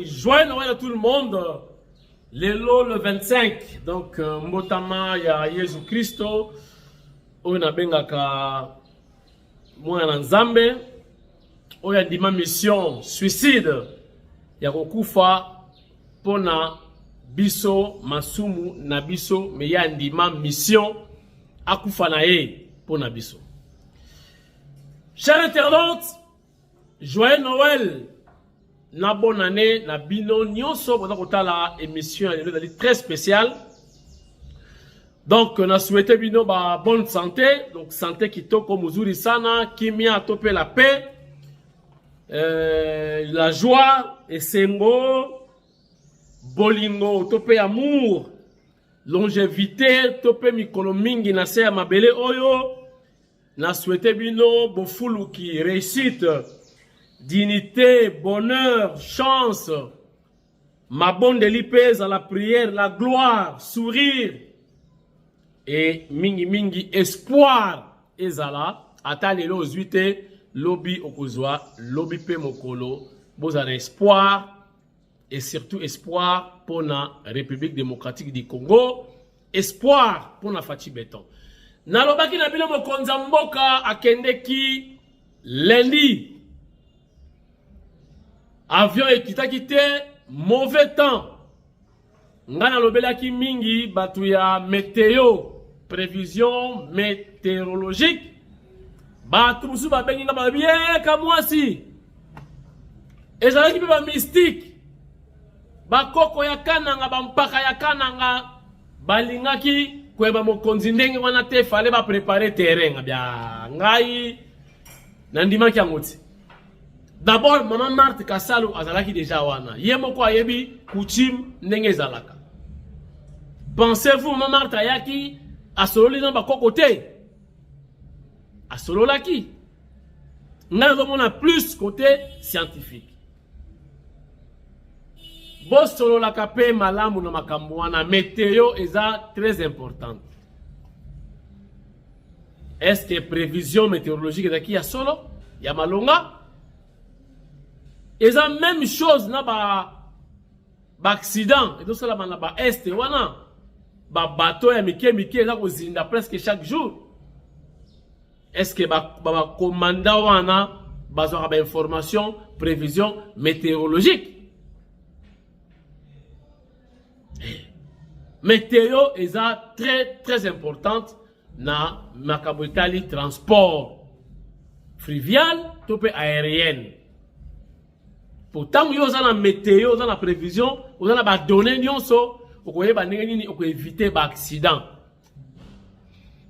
Joyeux Noël à tout le monde. Le 25. Donc, Mbotama ya Yesu Christo. Oyo bengaka mwana Nzambe. Oyo ndima mission suicide. Ya kokufa pona biso masumu na biso. Me ya ndima mission akufa na ye pona biso. Chers internautes, joyeux Noël. Na bonne année, na bino nyonso boza kotala émission elle très spéciale. Donc na souhaité bino ba bonne santé, donc santé kitoko muzuri sana, kimia topé la paix, la joie et sengo, bolingo topé amour, longévité topé mikolo mingi na se ya mabele oyo. Na souhaité bino bofulu ki réussite, dignité, bonheur, chance, ma bonne délipèse à la prière, la gloire, sourire et mingi mingi espoir ezala atalelo ozuite lobby okozwa lobby pe mokolo bozana espoir et surtout espoir pour la République démocratique du Congo, espoir pour la Fachi Beton. Nalobaki na bino mokonza mboka akendeki lundi. Avion ekitaki te, mauvais temps. Ngana lobelaki mingi batu ya météo, prévision météorologique. Batu musu ba bengi ngaba bien kamwasi. Ezalaki ba mystique. Ba koko ya kananga ba mpaka ya kananga balingaki kweba mokonzi ndenge wana te fallait ba préparer terrain bia ngai nandimaki angoti. D'abord, maman Marthe Kassalu azalaki déjà wana. Yemoko ayebi coutume ndenge zalaka. Pensez-vous maman Marthe ayaki asololi na bakoko te? Asololaki. On a plus côté scientifique. Bo sololaka pe malamu na makambo wana météo eza très importante. Est-ce que prévision météorologique ezaki ya solo? Ya malonga? Et la même chose na ba accident et donc ça na ba est wana ba bateau ya mike la kozinda presque chaque jour. Est-ce que ba commandant wana bazora ba information prévision météorologique? Météo est très importante na makabotali transport fluvial topé aérienne. Pourtant, vous avez la météo, vous avez la prévision, vous avez la données, vous avez éviter l'accident.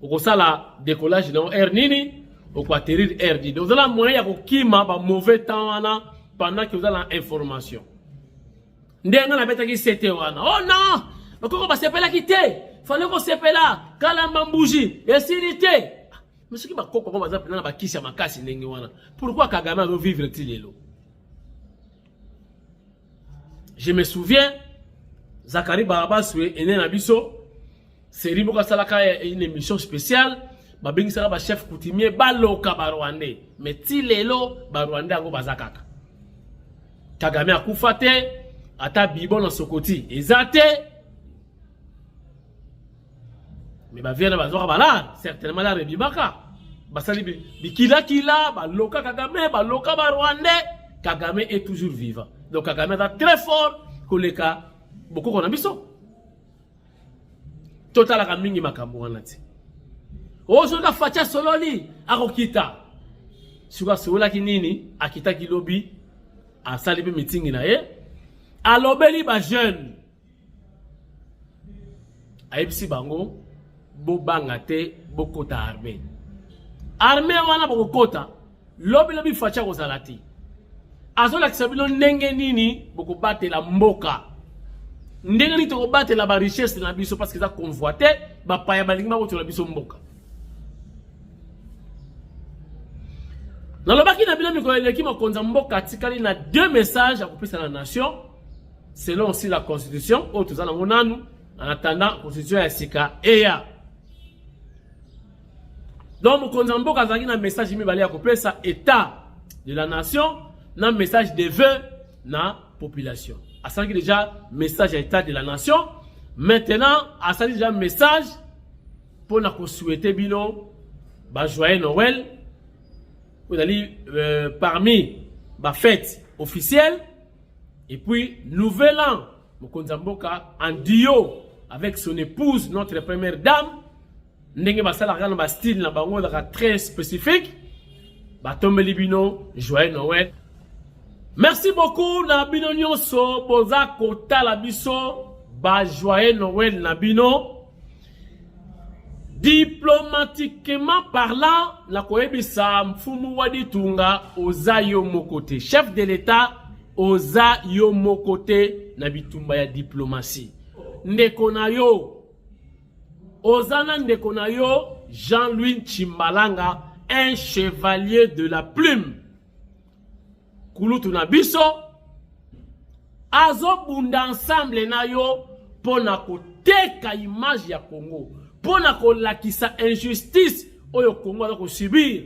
Vous avez la décollage de l'air nini, vous avez atterrir air nini. Vous avez la moyen de kima ba mauvais temps pendant que vous avez l'information. Ndenge na beta ki c'était wana. Oh non! Bakoko ba sepela kité. Fallait ko sepela kala mbambuji, esilité. Monsieur ki bakoko ba za pena ba kisi makasi ndenge wana. Pourquoi Kagame veut vivre tilelo? Je me souviens, Zakari Barabaswe est né à Bisso. C'est Riboka Salaka une émission spéciale. Babing Sala chef coutumier Baloka Barwande. Mais Tilelo Barwande Ago Bazakaka. Kagame a Koufate, Ata Bibon dans Sokoti. Ezate. Mais Bavien Bazora Bala, certainement la Rebibaka. Basali Bikila Kila, Baloka Kagame, Baloka Barwande. Kagame est toujours vivant. Donc Kagame est très fort que les cas beaucoup qu'on a biso. Total la mingi makambo wana ti. O so ka facha sololi akokita. Suka sola kinini akita kilobi a salibi meeting na ye. Alobeli ba jeune. Aipsi bango bo banga te bokota armée. Armée wana bokota lobi facha ko salati. Azola kisabilo ndenge nini boko bate la mboka. Ndenge nini toko bate la ba richesse na biso parce que ça convoité ba paya balinga boto la biso mboka. Na lobaki na bilo mikolo eleki makonza mboka tikali na deux messages à kopesa la nation selon aussi la constitution au tozana monanu en attendant constitution ya sika eya. Donc mokonza mboka zaki na message mi bali ya kopesa état de la nation. Un message de vœux na population. Ça c'est déjà message à l'état de la nation. Maintenant, ça c'est déjà message pour nous souhaiter bino joyeux Noël. Vous allez parmi les fêtes officielles et puis nouvel an. Mokonzamboka en duo avec son épouse, notre première dame. Ndenge basala kana ba style na bango très spécifique. Batombe libino joyeux Noël. Merci beaucoup na bino nyonso boza kotala biso ba joyeux Noël na bino. Diplomatiquement parlant, la koyebisa mfumu wadi tunga oza yo mokote. Chef de l'État oza yo mokote na bitumba ya diplomatie. Ndeko na yo ozana ndeko na yo Jean-Louis Tshimbalanga, un chevalier de la plume. Kulutu na biso azo bunda ensemble na yo pona koteka image ya Congo. Pona kolakisa injustice oyo Congo a subir.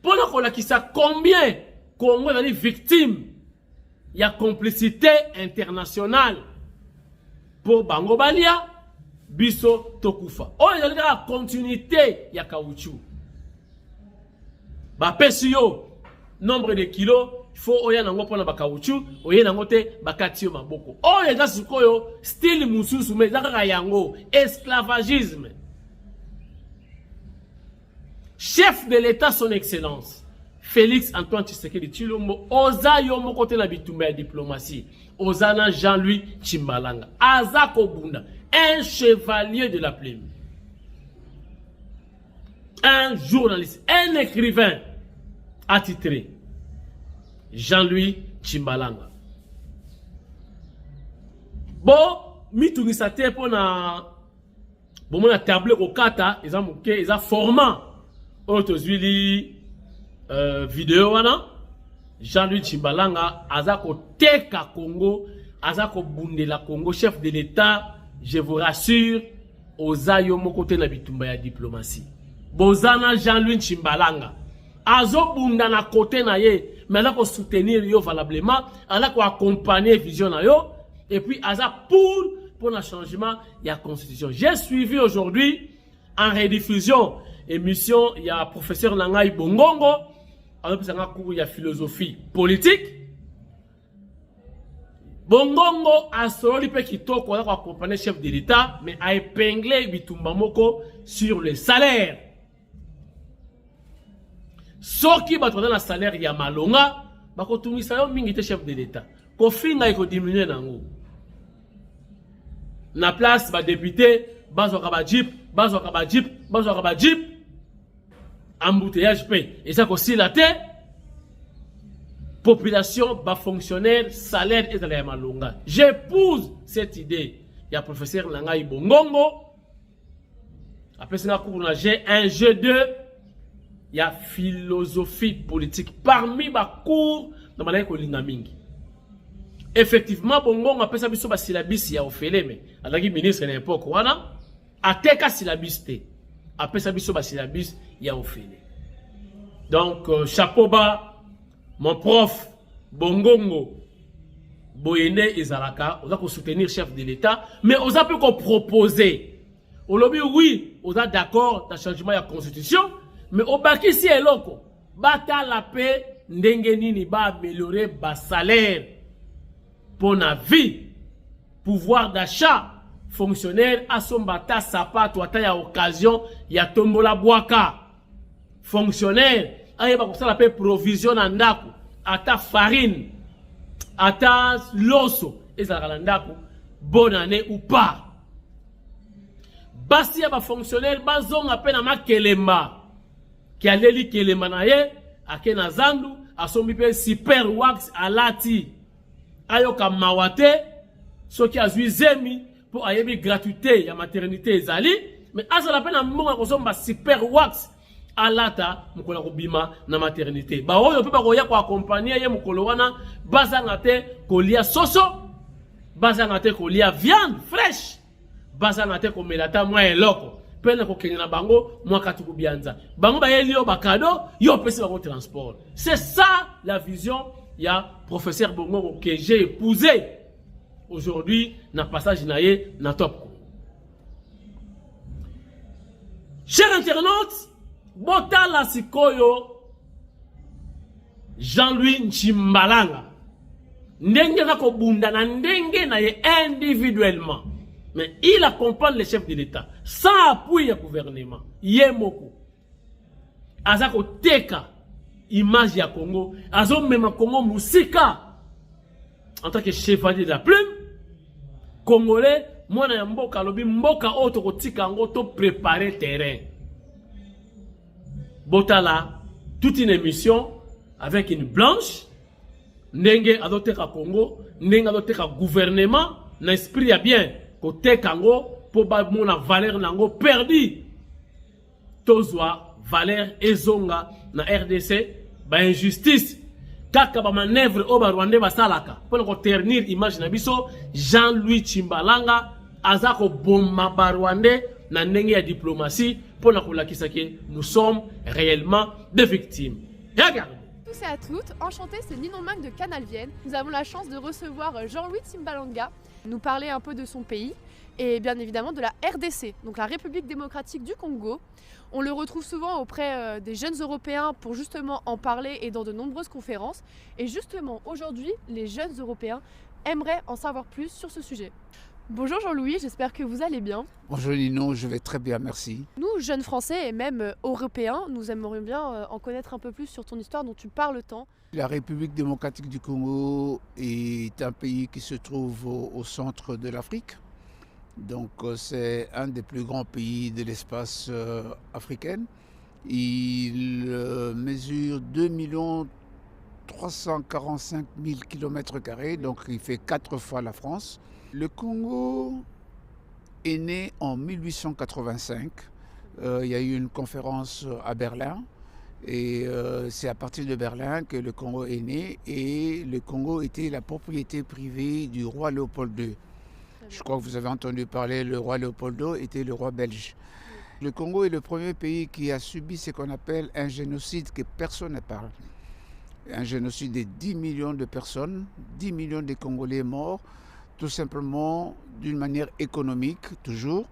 Pona kolakisa combien Congo est victime. Il y a complicité internationale. Pour Bango Balia, biso tokufa. Oyo ezali la continuité ya caoutchouc. Ba pesio nombre de kilos, il faut oya nango pona ba caoutchouc, oya nango te bakatio maboko. Oyo eza sikoyo style mususu me zaka yango esclavagisme. Chef de l'État son excellence Félix Antoine Tshisekedi Tshilombo oza yo mokote na bitumba ya diplomatie. Ozana Jean-Louis Tshimbalanga Azako Bunda, un chevalier de la plume, un journaliste, un écrivain attitré, Jean-Louis Tshimbalanga. Bon, mitungisa te pona bomona table kokata eza muke eza format otozwili vidéo wana Jean-Louis Tshimbalanga azako teka Congo, azako bundela Congo, chef de l'État, je vous rassure, oza yo mokote na bitumba ya diplomatie. Bozana Jean-Louis Tshimbalanga azo bunda na côté na ye, mais azako soutenir yo valablement, azako accompagner vision na yo, et puis aza pour le changement de la constitution. J'ai suivi aujourd'hui en rediffusion émission, il y a professeur Nangai Bongongo, avec un cours de philosophie politique. Bongongo a soli pe kitoko a accompagné chef de l'État, mais a épinglé Bitumba Moko sur le salaire. Ce qui va dans le salaire ya malonga, bako tumisa yo mingi te chef de l'État. Ko finga iko diminuer nango. Na place ba député, bazo ka jeep, embouteillage paye. Et ça aussi la tête. Population, bas fonctionnaire, salaire et la malonga. J'épouse cette idée. Il y a professeur Nangai Bongongo. Après ça, j'ai un jeu de. Il y a philosophie politique. Parmi les cours, dans la mingi. Effectivement, Bongongo après ça, biso ba syllabus ya ofele mais alaki ministre na époque wana ateka syllabus te. Après ça, biso ba syllabus ya ofele. Donc chapeau bas. Mon prof, Bongongo, Boyene Ezalaka, on a soutenir chef de l'État, mais on a pu proposer. On l'a dit oui, on a d'accord dans le changement de la constitution, mais au baki si est loco, bata la paix, n'dengenini ba améliorer bas salaire pour la vie, pouvoir d'achat, fonctionnaire, à son bata sapato, à ta occasion, il y a tombola boaka, fonctionnaire. Aye ba kusala pe provision na ndako ata farine ata loso ezala na ndako bonne année ou pas basi ya ba fonctionnaire bazonga pe na makelemba ki aleli kelemba na ye ake na zandu asombi pe super wax alati ayoka mawate soki azui zemi pour ayebi gratuité ya maternité ezali mais azala pe na mbonga kosomba super wax alata mukolo kubima na maternité ba oyo pe ba koya ko accompagner ye mukolo wana bazanga te kolia soso bazanga te kolia viande fraîche bazanga te ko melata mwa eloko pe na ko kengena bango mwa katuku bianza bango ba yeli yo ba cadeau yo pesi ba ko transport. C'est ça la vision il y a professeur Bongo que j'ai épousé aujourd'hui dans passage naïe dans Top Congo. Chers internautes, botala sikoyo Jean-Louis Tchimbalanga ndenge na kobunda na ndenge na ye individuellement, mais il accompagne les chefs de l'État sans appui du gouvernement. Yemoko azako teka image ya Congo, azo mema Congo musika en tant que chevalier de la plume congolais. Mwana ya mboka lobi mboka oto kotika ngo to préparer terrain. Botala toute une émission avec une blanche ndenge azoteka Congo, ndenge azoteka gouvernement na esprit ya bien koteka ngo po ba mona valeur nango perdu. Tozwa valeur ezonga na RDC ba injustice kaka ba manœuvre o ba Rwanda basalaka pour ko ternir image na biso. Jean-Louis Tchimbalanga azako bomba ba Rwanda na ndenge ya diplomatie pour na kolakisa ke nous sommes réellement des victimes. Regarde. Tous et à toutes, enchanté, c'est Ninon Mac de Canal Vienne. Nous avons la chance de recevoir Jean-Louis Tchimbalanga, nous parler un peu de son pays et bien évidemment de la RDC, donc la République démocratique du Congo. On le retrouve souvent auprès des jeunes Européens pour justement en parler et dans de nombreuses conférences. Et justement, aujourd'hui, les jeunes Européens aimeraient en savoir plus sur ce sujet. Bonjour Jean-Louis, j'espère que vous allez bien. Bonjour Ninon, je vais très bien, merci. Nous, jeunes Français et même Européens, nous aimerions bien en connaître un peu plus sur ton histoire dont tu parles tant. La République démocratique du Congo est un pays qui se trouve au centre de l'Afrique. Donc c'est un des plus grands pays de l'espace africain. Il mesure 2 345 000 km², donc il fait 4 fois la France. Le Congo est né en 1885. Il y a eu une conférence à Berlin. Et c'est à partir de Berlin que le Congo est né. Et le Congo était la propriété privée du roi Léopold II. Je crois que vous avez entendu parler, le roi Léopold II était le roi belge. Le Congo est le premier pays qui a subi ce qu'on appelle un génocide que personne ne parle. Un génocide de 10 millions de personnes, 10 millions de Congolais morts, tout simplement d'une manière économique, toujours.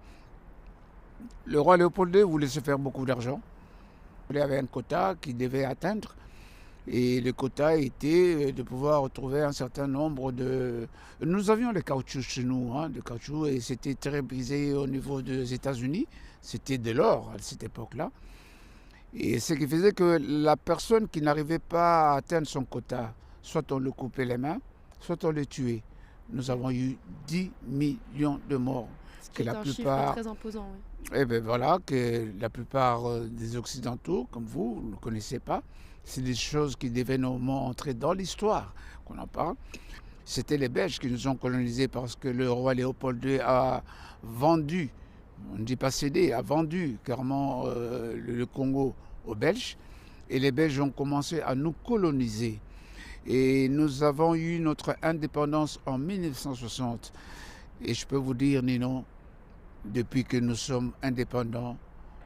Le roi Léopold II voulait se faire beaucoup d'argent. Il avait un quota qu'il devait atteindre. Et le quota était de pouvoir retrouver un certain nombre de... Nous avions le caoutchouc chez nous, le caoutchouc, et c'était très brisé au niveau des États-Unis. C'était de l'or à cette époque-là. Et ce qui faisait que la personne qui n'arrivait pas à atteindre son quota, soit on le coupait les mains, soit on le tuait. Nous avons eu 10 millions de morts. C'est un chiffre très imposant. Oui. Et bien voilà, que la plupart des Occidentaux, comme vous ne connaissez pas, c'est des choses qui devaient normalement entrer dans l'histoire, qu'on en parle. C'était les Belges qui nous ont colonisés parce que le roi Léopold II a vendu, on ne dit pas cédé, a vendu carrément le Congo aux Belges. Et les Belges ont commencé à nous coloniser. Et nous avons eu notre indépendance en 1960. Et je peux vous dire, Ninon, depuis que nous sommes indépendants,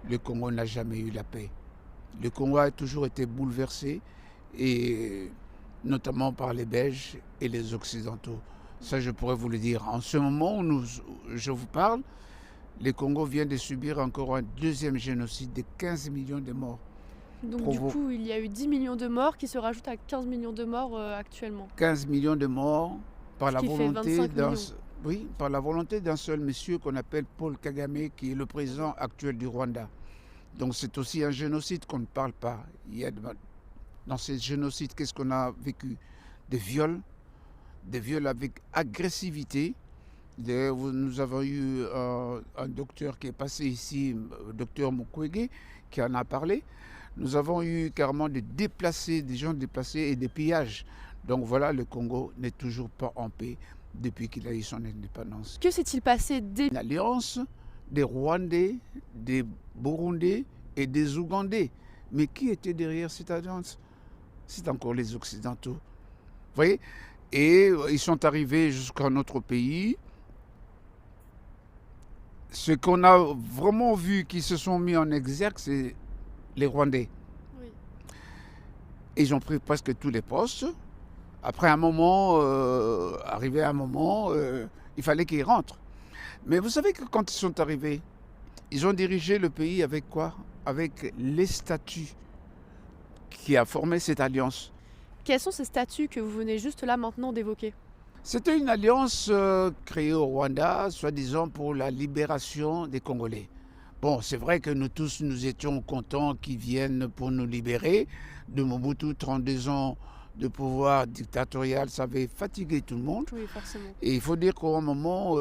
le Congo n'a jamais eu la paix. Le Congo a toujours été bouleversé, et notamment par les Belges et les Occidentaux. Ça, je pourrais vous le dire. En ce moment où je vous parle, le Congo vient de subir encore un deuxième génocide de 15 millions de morts. Donc du coup, il y a eu 10 millions de morts qui se rajoutent à 15 millions de morts actuellement. 15 millions de morts par la volonté d'un seul monsieur qu'on appelle Paul Kagame, qui est le président actuel du Rwanda. Donc c'est aussi un génocide qu'on ne parle pas. Dans ces génocides, qu'est-ce qu'on a vécu? Des viols avec agressivité. Nous avons eu un docteur qui est passé ici, le docteur Mukwege, qui en a parlé. Nous avons eu carrément des gens déplacés et des pillages. Donc voilà, le Congo n'est toujours pas en paix depuis qu'il a eu son indépendance. Que s'est-il passé dès... Une alliance des Rwandais, des Burundais et des Ougandais. Mais qui était derrière cette alliance? C'est encore les Occidentaux. Vous voyez? Et ils sont arrivés jusqu'à notre pays. Ce qu'on a vraiment vu qui se sont mis en exergue, c'est les Rwandais. Oui. Ils ont pris presque tous les postes. Après un moment, arrivé à un moment, il fallait qu'ils rentrent. Mais vous savez que quand ils sont arrivés, ils ont dirigé le pays avec quoi? Avec les statuts qui a formé cette alliance. Quels sont ces statuts que vous venez juste là maintenant d'évoquer? C'était une alliance créée au Rwanda, soi-disant pour la libération des Congolais. Bon, c'est vrai que nous tous, nous étions contents qu'ils viennent pour nous libérer. De Mobutu, 32 ans de pouvoir dictatorial, ça avait fatigué tout le monde. Oui, forcément. Et il faut dire qu'au moment,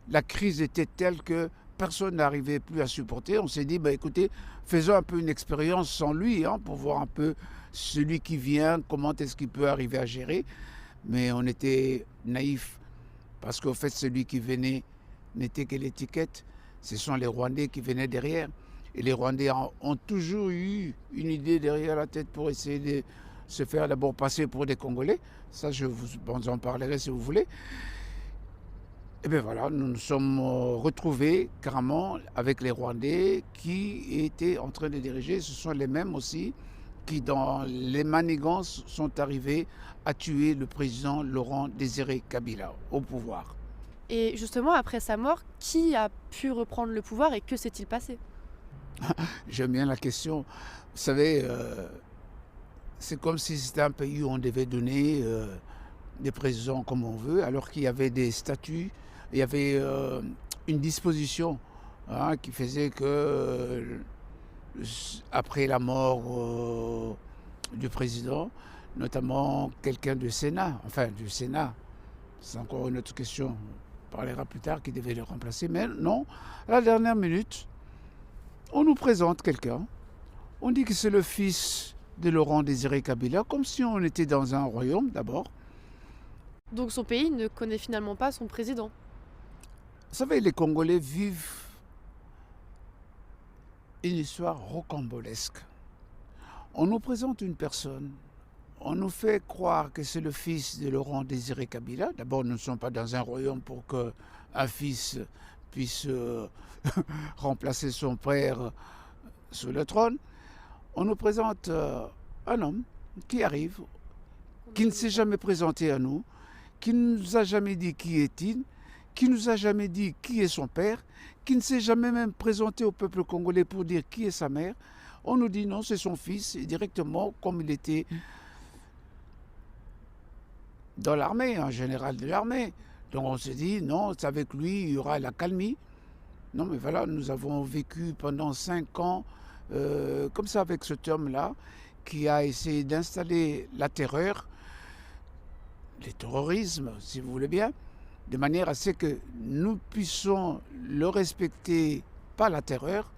la crise était telle que personne n'arrivait plus à supporter. On s'est dit, bah, écoutez, faisons un peu une expérience sans lui, hein, pour voir un peu celui qui vient, comment est-ce qu'il peut arriver à gérer. Mais on était naïfs, parce qu'au fait, celui qui venait n'était que l'étiquette. Ce sont les Rwandais qui venaient derrière. Et les Rwandais ont toujours eu une idée derrière la tête pour essayer de se faire d'abord passer pour des Congolais. Ça, je vous en parlerai si vous voulez. Et bien voilà, nous nous sommes retrouvés carrément avec les Rwandais qui étaient en train de diriger. Ce sont les mêmes aussi qui, dans les manigances, sont arrivés à tuer le président Laurent Désiré Kabila au pouvoir. Et justement, après sa mort, qui a pu reprendre le pouvoir et que s'est-il passé? J'aime bien la question. Vous savez, c'est comme si c'était un pays où on devait donner des présidents comme on veut, alors qu'il y avait des statuts, il y avait une disposition qui faisait que après la mort du président, notamment quelqu'un du Sénat, c'est encore une autre question, on parlera plus tard, qui devait le remplacer, mais non, à la dernière minute, on nous présente quelqu'un, on dit que c'est le fils de Laurent Désiré Kabila, comme si on était dans un royaume d'abord. Donc son pays ne connaît finalement pas son président. Vous savez, les Congolais vivent une histoire rocambolesque. On nous présente une personne, on nous fait croire que c'est le fils de Laurent Désiré Kabila. D'abord, nous ne sommes pas dans un royaume pour qu'un fils puisse remplacer son père sur le trône. On nous présente un homme qui arrive, qui ne s'est jamais présenté à nous, qui ne nous a jamais dit qui est-il, qui ne nous a jamais dit qui est son père, qui ne s'est jamais même présenté au peuple congolais pour dire qui est sa mère. On nous dit non, c'est son fils, et directement, comme il était dans l'armée, un général de l'armée. Donc on s'est dit non, c'est avec lui, il y aura la calmie. Non mais voilà, nous avons vécu pendant 5 ans comme ça avec cet homme-là, qui a essayé d'installer la terreur, le terrorisme, si vous voulez bien, de manière à ce que nous puissions le respecter par la terreur.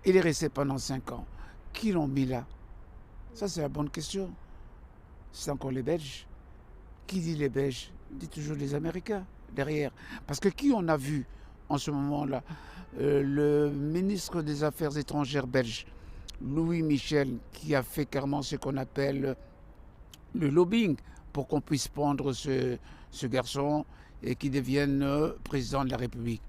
Il est resté pendant 5 ans. Qui l'ont mis là? Ça, c'est la bonne question. C'est encore les Belges. Qui dit les Belges? Il dit toujours les Américains derrière. Parce que qui on a vu en ce moment-là? Le ministre des Affaires étrangères belge, Louis Michel, qui a fait carrément ce qu'on appelle le lobbying pour qu'on puisse prendre ce garçon et qu'il devienne président de la République.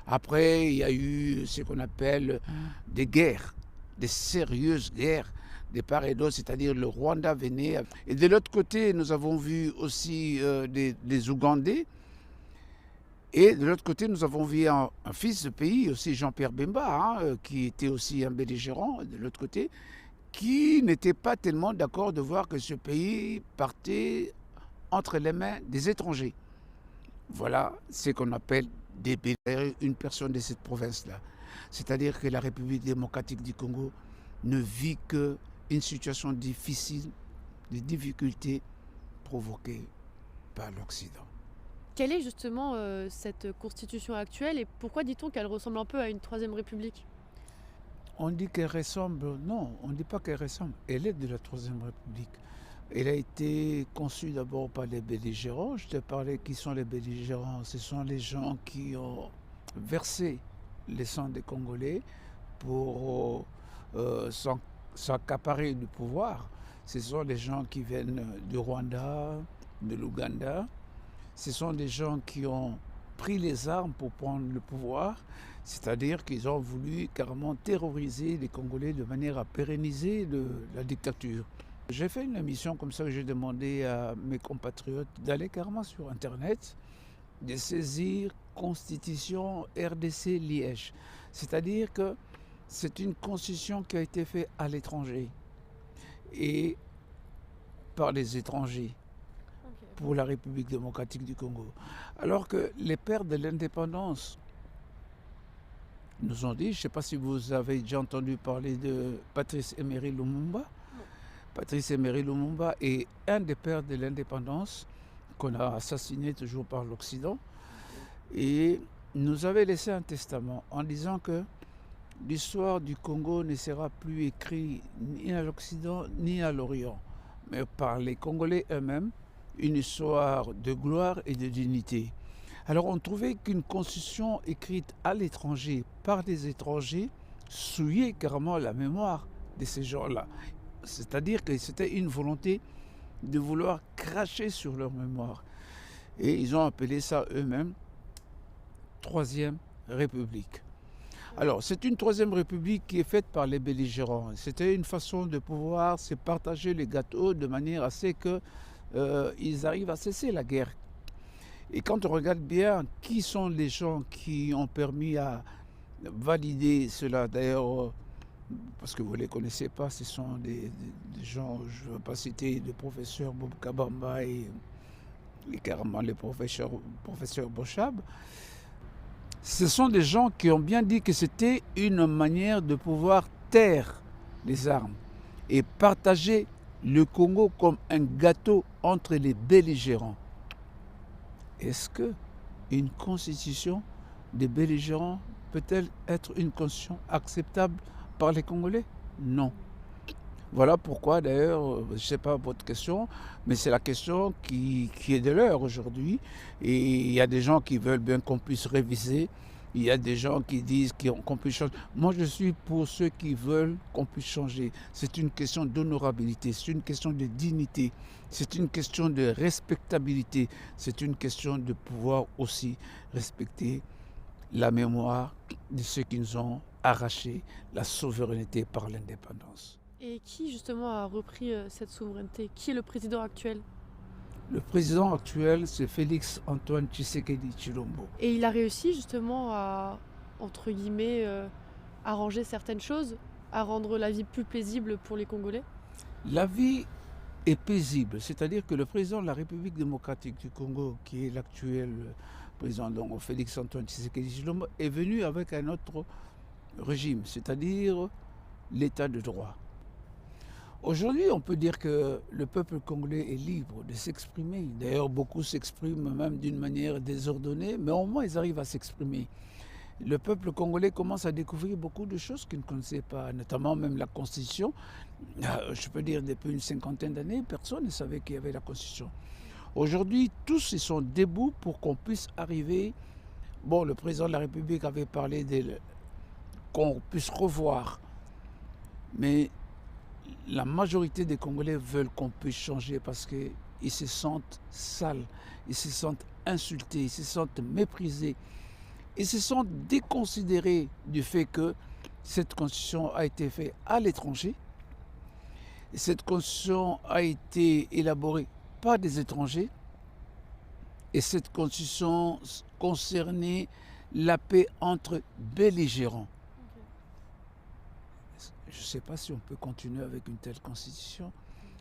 Après, il y a eu ce qu'on appelle des guerres, des sérieuses guerres de part et d'autre, c'est-à-dire le Rwanda venait. Et de l'autre côté, nous avons vu aussi des Ougandais. Et de l'autre côté, nous avons vu un fils de pays, aussi Jean-Pierre Bemba, qui était aussi un belligérant, de l'autre côté, qui n'était pas tellement d'accord de voir que ce pays partait entre les mains des étrangers. Voilà ce qu'on appelle débélérer une personne de cette province-là. C'est-à-dire que la République démocratique du Congo ne vit qu'une situation difficile, des difficultés provoquées par l'Occident. Quelle est justement cette constitution actuelle et pourquoi dit-on qu'elle ressemble un peu à une troisième république? On dit qu'elle ressemble, non, on ne dit pas qu'elle ressemble, elle est de la troisième république. Elle a été conçue d'abord par les belligérants. Je te parlais qui sont les belligérants. Ce sont les gens qui ont versé le sang des Congolais pour s'accaparer du pouvoir. Ce sont les gens qui viennent du Rwanda, de l'Ouganda. Ce sont des gens qui ont pris les armes pour prendre le pouvoir, c'est-à-dire qu'ils ont voulu carrément terroriser les Congolais de manière à pérenniser la dictature. J'ai fait une émission comme ça que j'ai demandé à mes compatriotes d'aller carrément sur Internet, de saisir Constitution RDC Liège. C'est-à-dire que c'est une constitution qui a été faite à l'étranger et par les étrangers pour la République démocratique du Congo. Alors que les pères de l'indépendance nous ont dit, je ne sais pas si vous avez déjà entendu parler de Patrice Emery Lumumba. Patrice Emery Lumumba est un des pères de l'indépendance qu'on a assassiné toujours par l'Occident et nous avait laissé un testament en disant que l'histoire du Congo ne sera plus écrite ni à l'Occident ni à l'Orient, mais par les Congolais eux-mêmes, une histoire de gloire et de dignité. Alors on trouvait qu'une constitution écrite à l'étranger par des étrangers souillait carrément la mémoire de ces gens-là. C'est-à-dire que c'était une volonté de vouloir cracher sur leur mémoire. Et ils ont appelé ça eux-mêmes Troisième République. Alors, c'est une Troisième République qui est faite par les belligérants. C'était une façon de pouvoir se partager les gâteaux de manière à ce qu'ils arrivent à cesser la guerre. Et quand on regarde bien qui sont les gens qui ont permis à valider cela, d'ailleurs, parce que vous ne les connaissez pas, ce sont des gens, je ne veux pas citer le professeur Bob Kabamba et carrément le professeur Bochab. Ce sont des gens qui ont bien dit que c'était une manière de pouvoir taire les armes et partager le Congo comme un gâteau entre les belligérants. Est-ce qu'une constitution des belligérants peut-elle être une constitution acceptable par les Congolais? Non. Voilà pourquoi d'ailleurs, je ne sais pas votre question, mais c'est la question qui est de l'heure aujourd'hui. Et il y a des gens qui veulent bien qu'on puisse réviser. Il y a des gens qui disent qu'on puisse changer. Moi, je suis pour ceux qui veulent qu'on puisse changer. C'est une question d'honorabilité, c'est une question de dignité, c'est une question de respectabilité, c'est une question de pouvoir aussi respecter la mémoire de ceux qui nous ont arraché la souveraineté par l'indépendance. Et qui justement a repris cette souveraineté? Qui est le président actuel? Le président actuel, c'est Félix Antoine Tshisekedi Tshilombo. Et il a réussi justement à, entre guillemets, arranger certaines choses, à rendre la vie plus paisible pour les Congolais? La vie est paisible, c'est-à-dire que le président de la République démocratique du Congo, qui est l'actuel président, donc Félix Antoine Tshisekedi Tshilombo, est venu avec un autre régime, c'est-à-dire l'état de droit. Aujourd'hui, on peut dire que le peuple congolais est libre de s'exprimer. D'ailleurs, beaucoup s'expriment même d'une manière désordonnée, mais au moins ils arrivent à s'exprimer. Le peuple congolais commence à découvrir beaucoup de choses qu'il ne connaissait pas, notamment même la Constitution. Je peux dire depuis une cinquantaine d'années, personne ne savait qu'il y avait la Constitution. Aujourd'hui, tous ils sont debout pour qu'on puisse arriver. Bon, le président de la République avait parlé qu'on puisse revoir, mais la majorité des Congolais veulent qu'on puisse changer parce qu'ils se sentent sales, ils se sentent insultés, ils se sentent méprisés, ils se sentent déconsidérés du fait que cette constitution a été faite à l'étranger. Cette constitution a été élaborée par des étrangers et cette constitution concernait la paix entre belligérants. Je ne sais pas si on peut continuer avec une telle constitution.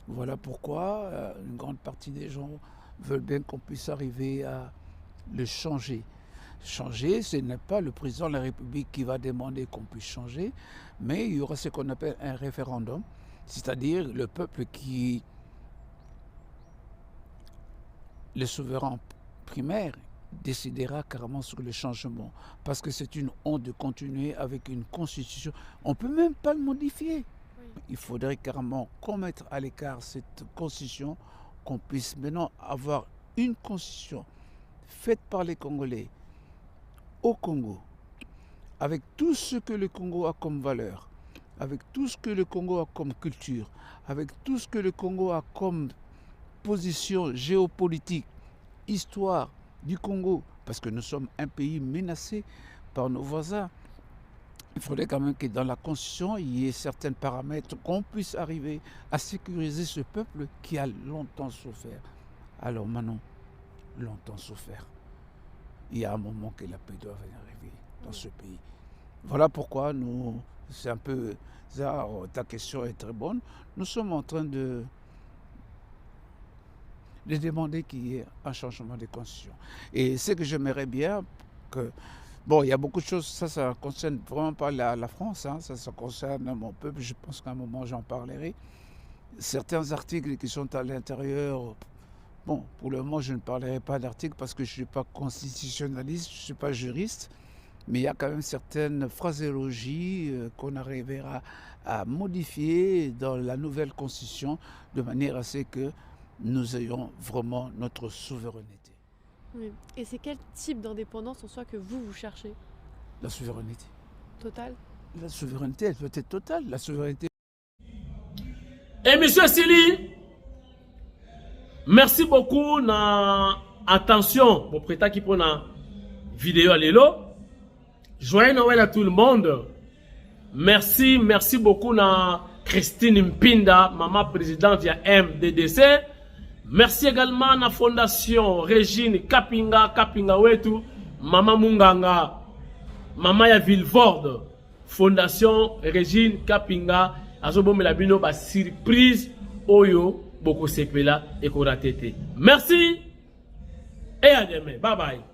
Voilà pourquoi une grande partie des gens veulent bien qu'on puisse arriver à le changer. Changer, ce n'est pas le président de la République qui va demander qu'on puisse changer, mais il y aura ce qu'on appelle un référendum, c'est-à-dire le peuple le souverain primaire décidera carrément sur le changement. Parce que c'est une honte de continuer avec une constitution. On ne peut même pas le modifier. Oui. Il faudrait carrément qu'on mette à l'écart cette constitution, qu'on puisse maintenant avoir une constitution faite par les Congolais au Congo, avec tout ce que le Congo a comme valeur, avec tout ce que le Congo a comme culture, avec tout ce que le Congo a comme position géopolitique, histoire du Congo, parce que nous sommes un pays menacé par nos voisins. Il faudrait quand même que dans la Constitution, il y ait certains paramètres qu'on puisse arriver à sécuriser ce peuple qui a longtemps souffert. Alors maintenant, longtemps souffert. Il y a un moment que la paix doit venir arriver dans ce pays. Voilà pourquoi nous, c'est un peu, ça, ta question est très bonne, nous sommes en train de demander qu'il y ait un changement de constitution. Et ce que j'aimerais bien, que, bon, il y a beaucoup de choses, ça ne concerne vraiment pas la France, hein, ça concerne mon peuple, je pense qu'à un moment j'en parlerai. Certains articles qui sont à l'intérieur, bon, pour le moment je ne parlerai pas d'articles parce que je ne suis pas constitutionnaliste, je ne suis pas juriste, mais il y a quand même certaines phraséologies qu'on arrivera à modifier dans la nouvelle constitution de manière à ce que nous ayons vraiment notre souveraineté. Oui. Et c'est quel type d'indépendance en soi que vous cherchez? La souveraineté. Totale? La souveraineté, elle peut être totale. La souveraineté. Et monsieur Sili, merci beaucoup na attention pour prêter qui pour la vidéo à l'élo. Joyeux Noël à tout le monde. Merci beaucoup na Christine Mpinda, maman présidente ya MDDC. Merci également à la fondation Régine Kapinga Wetu, Maman Munganga, Maman ya Villevorde, fondation Régine Kapinga, Azobo Melabino, ba surprise, Oyo, Boko Sepela et Koratete. Merci et à demain. Bye bye.